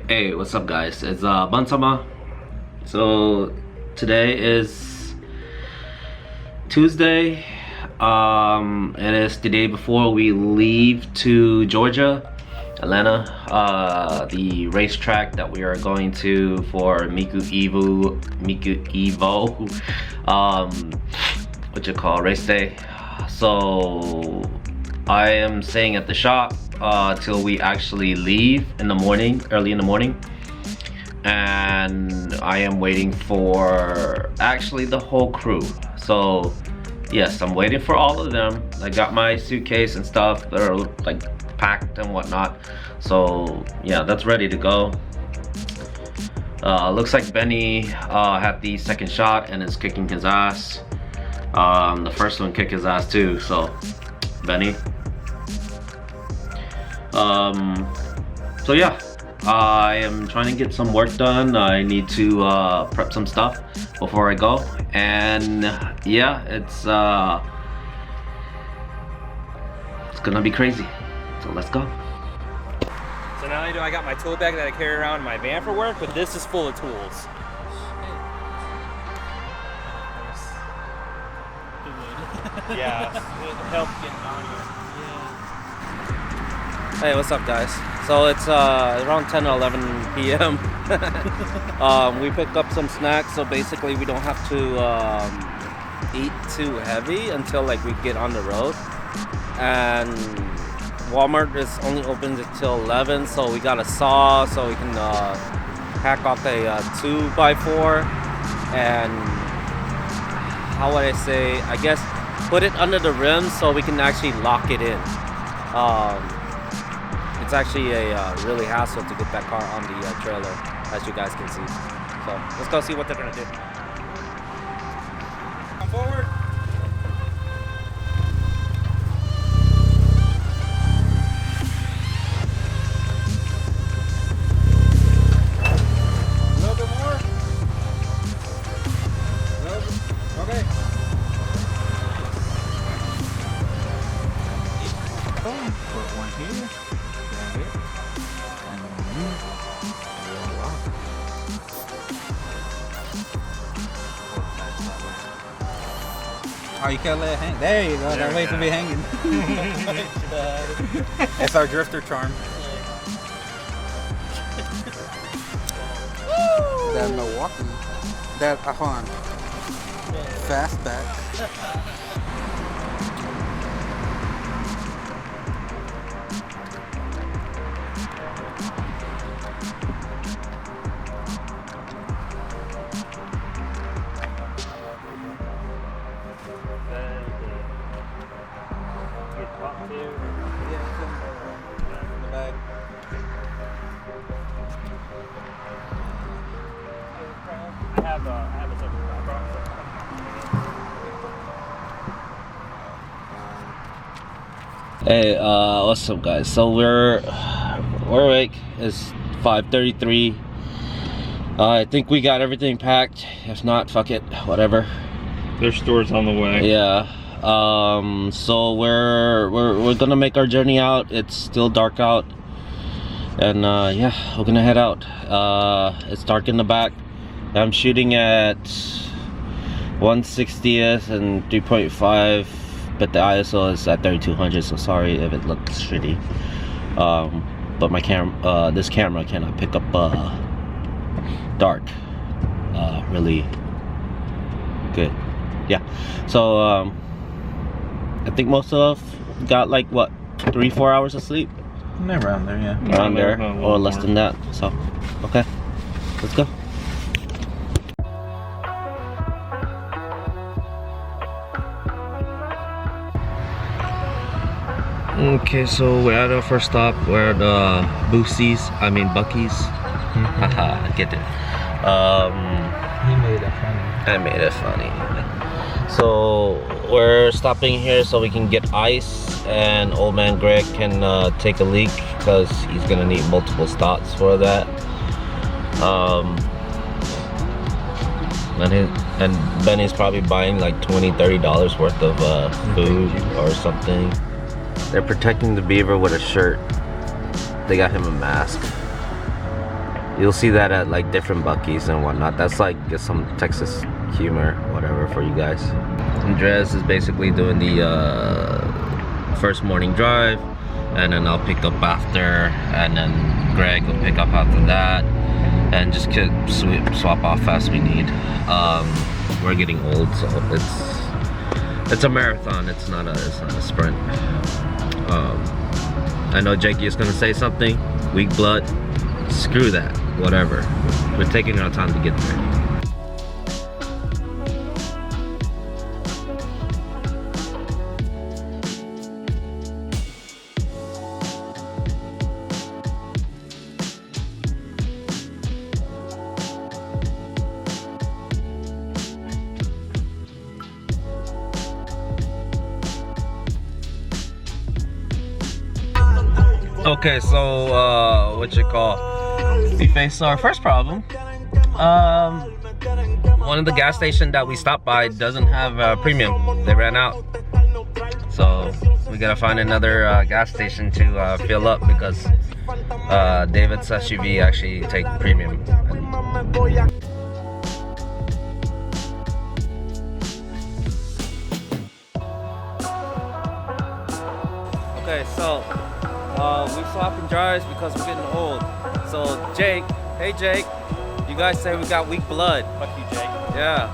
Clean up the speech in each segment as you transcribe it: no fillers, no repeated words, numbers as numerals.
Hey, what's up guys? It's Bansama. So today is Tuesday. It is the day before we leave to Georgia, Atlanta, the racetrack that we are going to for MikuEvo, what you call race day. So I am staying at the shop till we actually leave in the morning, early in the morning, and I am waiting for actually the whole crew. So yes, I'm waiting for all of them. I got my suitcase and stuff that are like packed and whatnot, so yeah, that's ready to go. Looks like Benny had the second shot and is kicking his ass. The first one kicked his ass too, so Benny. So yeah, I am trying to get some work done. I need to prep some stuff before I go, and yeah, it's gonna be crazy. So let's go. So not only do I got my tool bag that I carry around in my van for work, but this is full of tools. Yeah, it helped getting on here. Hey, what's up guys? So it's around 10 or 11 p.m. We picked up some snacks, so basically we don't have to eat too heavy until like we get on the road. And Walmart is only open until 11, so we got a saw so we can hack off a 2x4 and how would I say, I guess put it under the rim so we can actually lock it in. It's actually a really hassle to get that car on the trailer, as you guys can see. So let's go see what they're gonna do. Come forward. A little bit more. Okay. Put one here. Oh, you can't let it hang. There you go. That way to be hanging. That's our drifter charm. That Milwaukee. That hold on. Fastback. Hey, what's up guys? So we're awake. It's 5:33. I think we got everything packed. If not, fuck it, whatever. There's stores on the way. Yeah. So we're gonna make our journey out. It's still dark out, and yeah, we're gonna head out. It's dark in the back. I'm shooting at 1/60th and 3.5, but the ISO is at 3200. So sorry if it looks shitty. But my this camera cannot pick up dark really good. Yeah. So I think most of us got like what, 3-4 hours of sleep? Around there, yeah. Around there, or less than that. So okay, let's go. Okay, so we're at our first stop. We're at Bucky's. Haha, get it. He made it funny. I made it funny. So we're stopping here so we can get ice, and old man Greg can take a leak because he's gonna need multiple stops for that. And Benny's probably buying like $20-30 worth of food or something. They're protecting the beaver with a shirt. They got him a mask. You'll see that at like different Buc-ee's and whatnot. That's like just some Texas humor, whatever, for you guys. Andres is basically doing the first morning drive, and then I'll pick up after, and then Greg will pick up after that, and just swap off as we need. We're getting old, so it's a marathon. It's not a sprint. I know Jakey is gonna say something. Weak blood. Screw that. Whatever. We're taking our time to get there. Okay, so what you call? We faced our first problem. One of the gas stations that we stopped by doesn't have premium. They ran out, so we gotta find another gas station to fill up because David's SUV actually take premium. Okay, so we swapping drives because we're getting old. So Jake, hey Jake, you guys say we got weak blood. Fuck you, Jake. Yeah.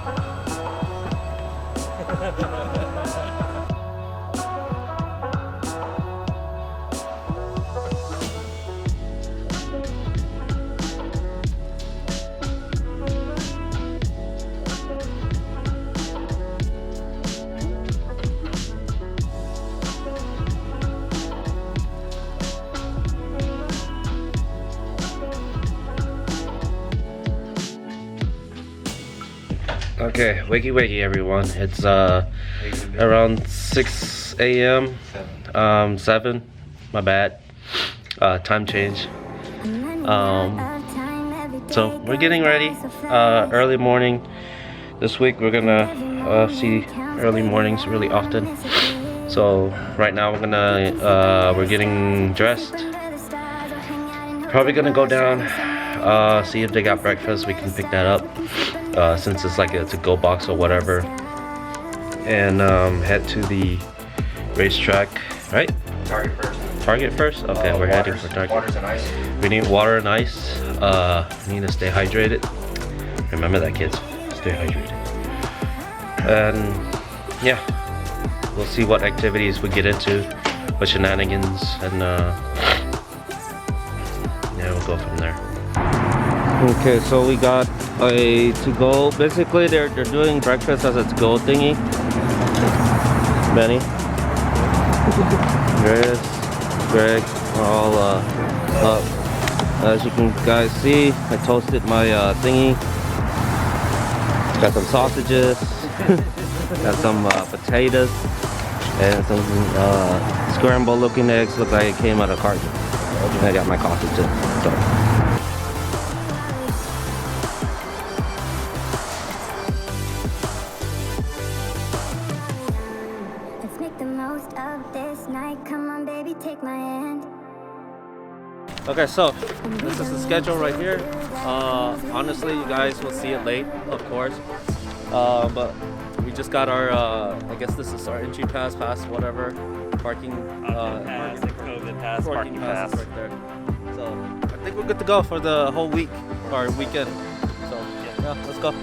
Okay, wakey everyone. It's around 6 a.m. 7. My bad. Time change. So we're getting ready. Early morning. This week we're gonna see early mornings really often. So right now we're getting dressed. Probably gonna go down, see if they got breakfast. We can pick that up. Since it's like a to-go box or whatever, and head to the racetrack, right? Target first. Target first? Okay, we're heading for Target. Waters and ice. We need water and ice. We need to stay hydrated. Remember that, kids. Stay hydrated. And yeah, we'll see what activities we get into, what shenanigans, and yeah, we'll go from there. Okay, so we got a to-go. Basically, they're doing breakfast as a to-go thingy. Benny, Greg, we're all up. As you can guys see, I toasted my thingy. Got some sausages, got some potatoes, and some scrambled-looking eggs. Look like it came out of carton. I got my coffee too. So. Okay, so this is the schedule right here. Honestly, you guys will see it late, of course. But we just got our, I guess this is our entry pass, whatever, parking. Pass, the COVID pass, parking pass. Right there. So I think we're good to go for the whole week or weekend. So yeah, let's go.